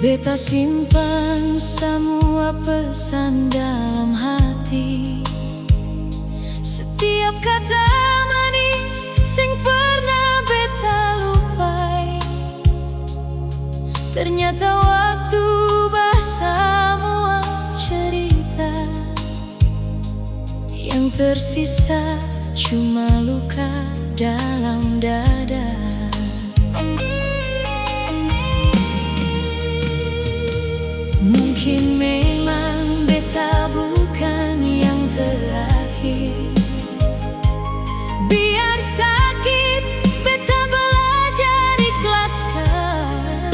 Beta simpan semua pesan dalam hati, setiap kata manis sing pernah beta lupai. Ternyata waktu semua cerita, yang tersisa cuma luka dalam dada. Mungkin memang beta bukan yang terakhir. Biar sakit, beta belajar ikhlaskan.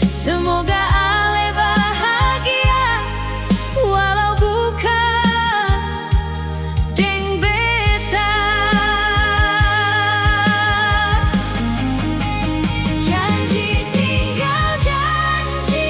Semoga ale bahagia, walau bukan deng beta. Janji tinggal janji,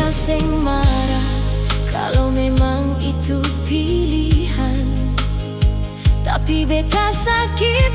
sing marah kalau memang itu pilihan, tapi beta sakit